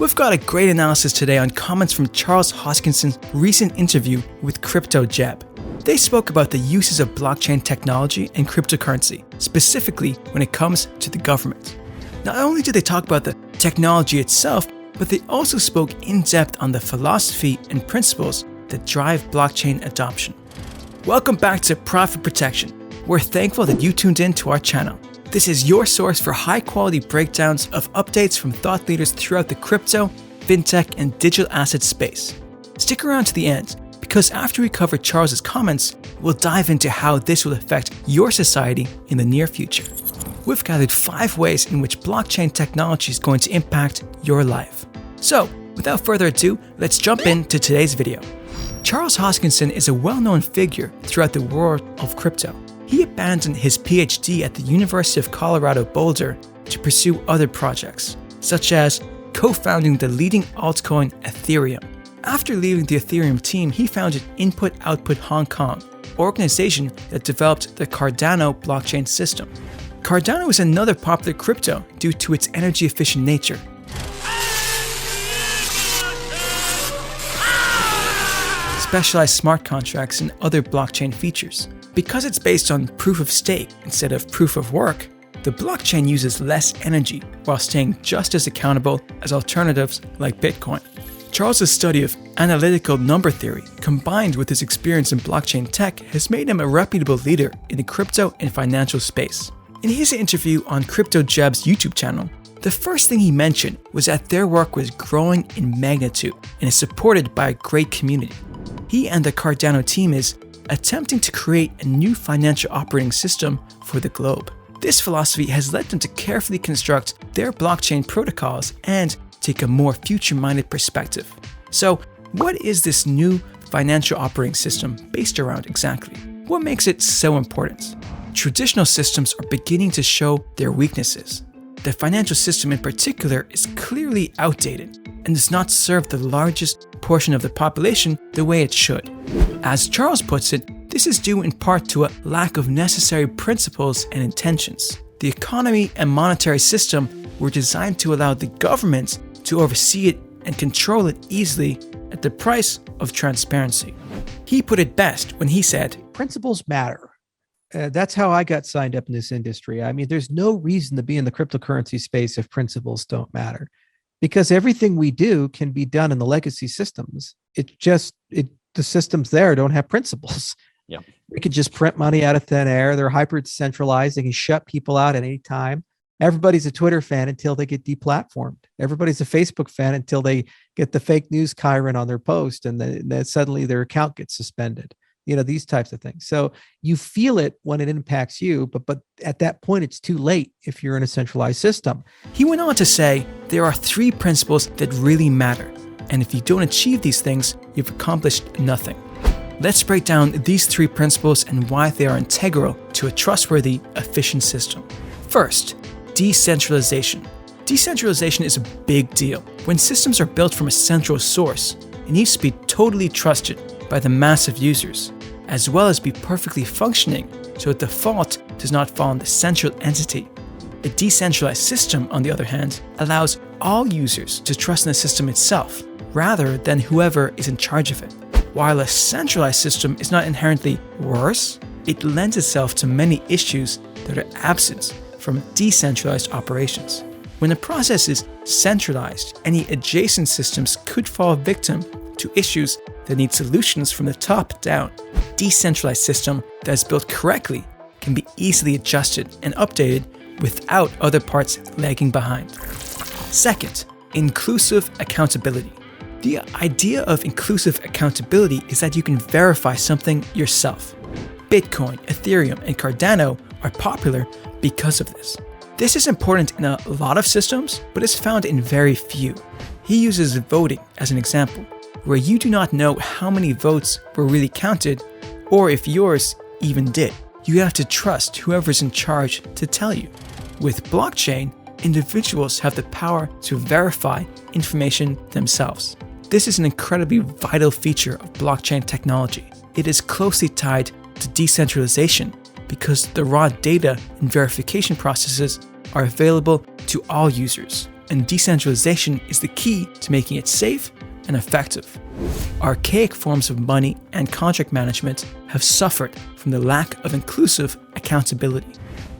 We've got a great analysis today on comments from Charles Hoskinson's recent interview with Crypto Jebb. They spoke about the uses of blockchain technology and cryptocurrency, specifically when it comes to the government. Not only did they talk about the technology itself, but they also spoke in depth on the philosophy and principles that drive blockchain adoption. Welcome back to Profit Protection. We're thankful that you tuned in to our channel. This is your source for high-quality breakdowns of updates from thought leaders throughout the crypto, fintech, and digital asset space. Stick around to the end, because after we cover Charles's comments, we'll dive into how this will affect your society in the near future. We've gathered 5 ways in which blockchain technology is going to impact your life. So, without further ado, let's jump into today's video. Charles Hoskinson is a well-known figure throughout the world of crypto. He abandoned his PhD at the University of Colorado Boulder to pursue other projects, such as co-founding the leading altcoin Ethereum. After leaving the Ethereum team, he founded Input Output Hong Kong, an organization that developed the Cardano blockchain system. Cardano is another popular crypto due to its energy-efficient nature. Specialized smart contracts and other blockchain features. Because it's based on proof of stake instead of proof of work, the blockchain uses less energy while staying just as accountable as alternatives like Bitcoin. Charles's study of analytical number theory, combined with his experience in blockchain tech, has made him a reputable leader in the crypto and financial space. In his interview on Crypto Jebb's YouTube channel, the first thing he mentioned was that their work was growing in magnitude and is supported by a great community. He and the Cardano team is attempting to create a new financial operating system for the globe. This philosophy has led them to carefully construct their blockchain protocols and take a more future-minded perspective. So, what is this new financial operating system based around exactly? What makes it so important? Traditional systems are beginning to show their weaknesses. The financial system in particular is clearly outdated and does not serve the largest portion of the population the way it should. As Charles puts it, this is due in part to a lack of necessary principles and intentions. The economy and monetary system were designed to allow the government to oversee it and control it easily at the price of transparency. He put it best when he said, "Principles matter." That's how I got signed up in this industry. I mean, there's no reason to be in the cryptocurrency space if principles don't matter, because everything we do can be done in the legacy systems. The systems there don't have principles. Yeah. We could just print money out of thin air. They're hyper decentralized. They can shut people out at any time. Everybody's a Twitter fan until they get deplatformed. Everybody's a Facebook fan until they get the fake news Chiron on their post, and then suddenly their account gets suspended. You know, these types of things. So you feel it when it impacts you, but at that point, it's too late if you're in a centralized system. He went on to say, there are 3 principles that really matter, and if you don't achieve these things, you've accomplished nothing. Let's break down these 3 principles and why they are integral to a trustworthy, efficient system. First, decentralization. Decentralization is a big deal. When systems are built from a central source, it needs to be totally trusted by the mass of users, as well as be perfectly functioning so that the fault does not fall on the central entity. A decentralized system, on the other hand, allows all users to trust in the system itself, rather than whoever is in charge of it. While a centralized system is not inherently worse, it lends itself to many issues that are absent from decentralized operations. When a process is centralized, any adjacent systems could fall victim to issues that need solutions from the top down. A decentralized system that is built correctly can be easily adjusted and updated without other parts lagging behind. Second, inclusive accountability. The idea of inclusive accountability is that you can verify something yourself. Bitcoin, Ethereum, and Cardano are popular because of this. This is important in a lot of systems, but is found in very few. He uses voting as an example, where you do not know how many votes were really counted, or if yours even did. You have to trust whoever's in charge to tell you. With blockchain, individuals have the power to verify information themselves. This is an incredibly vital feature of blockchain technology. It is closely tied to decentralization because the raw data and verification processes are available to all users, and decentralization is the key to making it safe and effective. Archaic forms of money and contract management have suffered from the lack of inclusive accountability.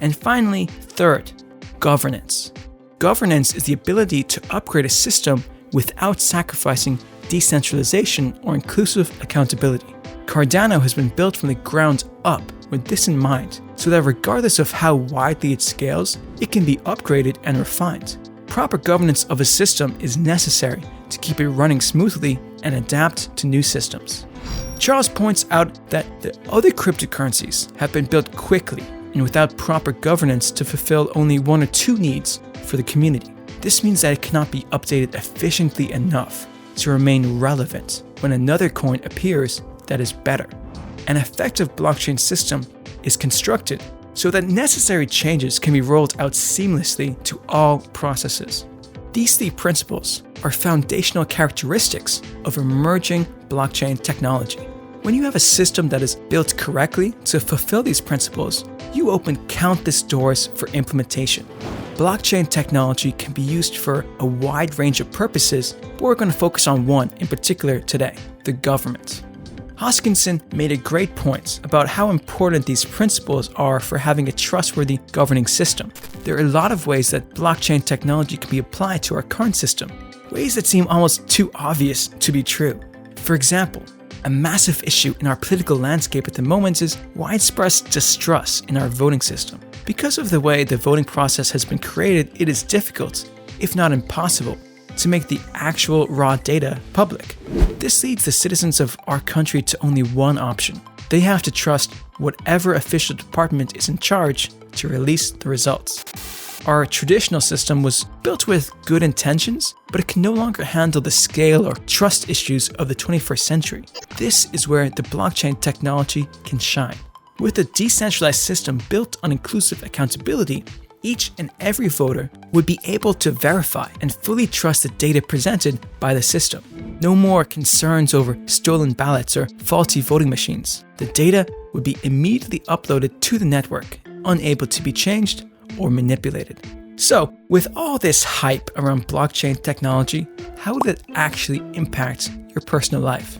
And finally, third, governance. Governance is the ability to upgrade a system without sacrificing decentralization or inclusive accountability. Cardano has been built from the ground up with this in mind, so that regardless of how widely it scales, it can be upgraded and refined. Proper governance of a system is necessary to keep it running smoothly and adapt to new systems. Charles points out that the other cryptocurrencies have been built quickly and without proper governance to fulfill only one or two needs for the community. This means that it cannot be updated efficiently enough to remain relevant when another coin appears that is better. An effective blockchain system is constructed so that necessary changes can be rolled out seamlessly to all processes. These three principles are foundational characteristics of emerging blockchain technology. When you have a system that is built correctly to fulfill these principles, you open countless doors for implementation. Blockchain technology can be used for a wide range of purposes, but we're going to focus on one in particular today, the government. Hoskinson made a great point about how important these principles are for having a trustworthy governing system. There are a lot of ways that blockchain technology can be applied to our current system, ways that seem almost too obvious to be true. For example, a massive issue in our political landscape at the moment is widespread distrust in our voting system. Because of the way the voting process has been created, it is difficult, if not impossible, to make the actual raw data public. This leads the citizens of our country to only one option. They have to trust whatever official department is in charge to release the results. Our traditional system was built with good intentions, but it can no longer handle the scale or trust issues of the 21st century. This is where the blockchain technology can shine. With a decentralized system built on inclusive accountability, each and every voter would be able to verify and fully trust the data presented by the system. No more concerns over stolen ballots or faulty voting machines. The data would be immediately uploaded to the network, unable to be changed or manipulated. So, with all this hype around blockchain technology, how would it actually impact your personal life?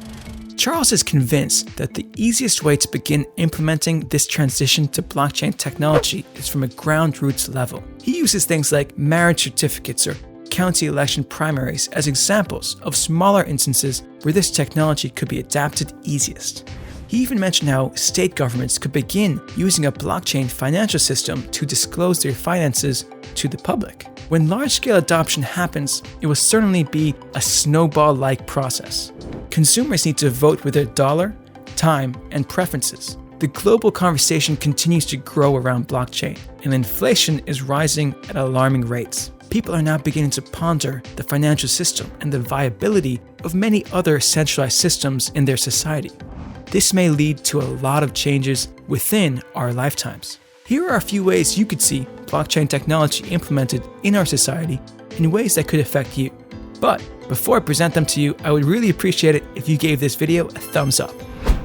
Charles is convinced that the easiest way to begin implementing this transition to blockchain technology is from a ground roots level. He uses things like marriage certificates or county election primaries as examples of smaller instances where this technology could be adapted easiest. He even mentioned how state governments could begin using a blockchain financial system to disclose their finances to the public. When large-scale adoption happens, it will certainly be a snowball-like process. Consumers need to vote with their dollar, time, and preferences. The global conversation continues to grow around blockchain, and inflation is rising at alarming rates. People are now beginning to ponder the financial system and the viability of many other centralized systems in their society. This may lead to a lot of changes within our lifetimes. Here are a few ways you could see blockchain technology implemented in our society in ways that could affect you. But before I present them to you, I would really appreciate it if you gave this video a thumbs up.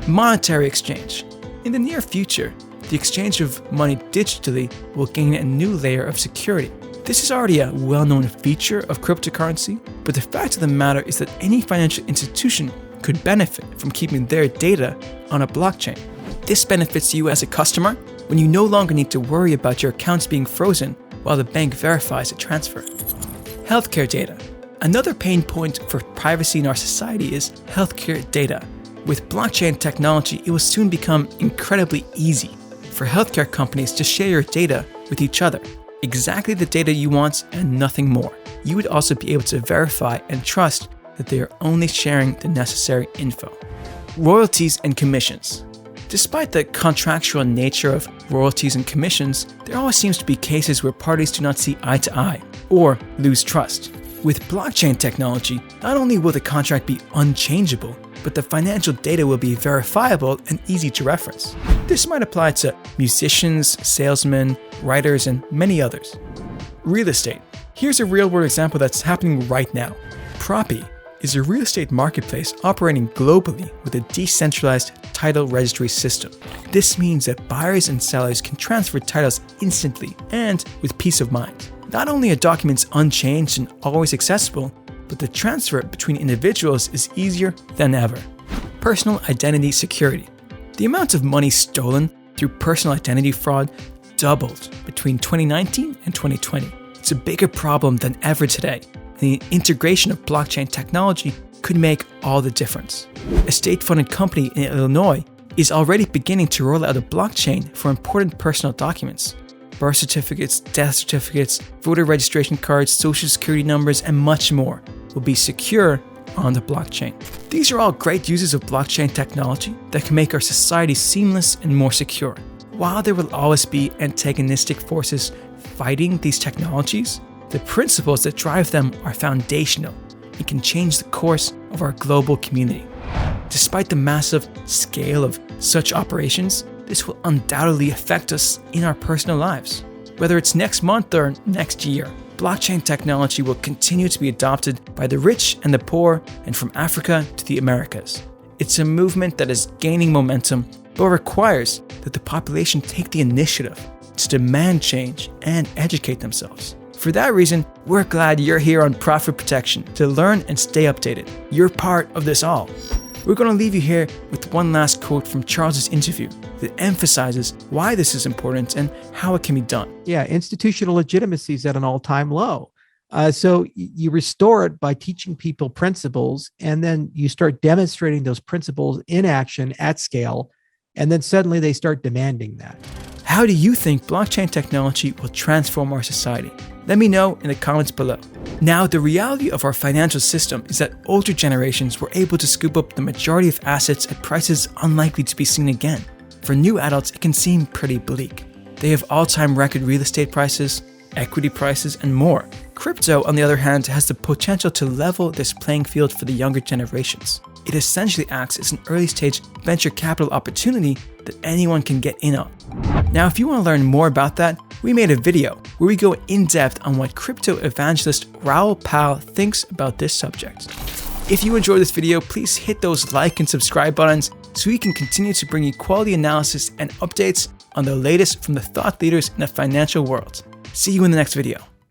Monetary exchange. In the near future, the exchange of money digitally will gain a new layer of security. This is already a well-known feature of cryptocurrency, but the fact of the matter is that any financial institution could benefit from keeping their data on a blockchain. This benefits you as a customer when you no longer need to worry about your accounts being frozen while the bank verifies a transfer. Healthcare data. Another pain point for privacy in our society is healthcare data. With blockchain technology, it will soon become incredibly easy for healthcare companies to share your data with each other. Exactly the data you want and nothing more. You would also be able to verify and trust that they are only sharing the necessary info. Royalties and commissions. Despite the contractual nature of royalties and commissions, there always seems to be cases where parties do not see eye to eye or lose trust. With blockchain technology, not only will the contract be unchangeable, but the financial data will be verifiable and easy to reference. This might apply to musicians, salesmen, writers, and many others. Real estate. Here's a real-world example that's happening right now. Proppy is a real estate marketplace operating globally with a decentralized title registry system. This means that buyers and sellers can transfer titles instantly and with peace of mind. Not only are documents unchanged and always accessible, but the transfer between individuals is easier than ever. Personal identity security. The amount of money stolen through personal identity fraud doubled between 2019 and 2020. It's a bigger problem than ever today. The integration of blockchain technology could make all the difference. A state-funded company in Illinois is already beginning to roll out a blockchain for important personal documents. Birth certificates, death certificates, voter registration cards, social security numbers, and much more will be secure on the blockchain. These are all great uses of blockchain technology that can make our society seamless and more secure. While there will always be antagonistic forces fighting these technologies, the principles that drive them are foundational and can change the course of our global community. Despite the massive scale of such operations, this will undoubtedly affect us in our personal lives. Whether it's next month or next year, blockchain technology will continue to be adopted by the rich and the poor, and from Africa to the Americas. It's a movement that is gaining momentum, but requires that the population take the initiative to demand change and educate themselves. For that reason, we're glad you're here on Profit Protection to learn and stay updated. You're part of this all. We're going to leave you here with one last quote from Charles's interview that emphasizes why this is important and how it can be done. Yeah, institutional legitimacy is at an all-time low. So you restore it by teaching people principles, and then you start demonstrating those principles in action at scale, and then suddenly they start demanding that. How do you think blockchain technology will transform our society? Let me know in the comments below. Now, the reality of our financial system is that older generations were able to scoop up the majority of assets at prices unlikely to be seen again. For new adults, it can seem pretty bleak. They have all-time record real estate prices, equity prices, and more. Crypto, on the other hand, has the potential to level this playing field for the younger generations. It essentially acts as an early-stage venture capital opportunity that anyone can get in on. Now, if you want to learn more about that, we made a video where we go in depth on what crypto evangelist Raoul Pal thinks about this subject. If you enjoyed this video, please hit those like and subscribe buttons so we can continue to bring you quality analysis and updates on the latest from the thought leaders in the financial world. See you in the next video.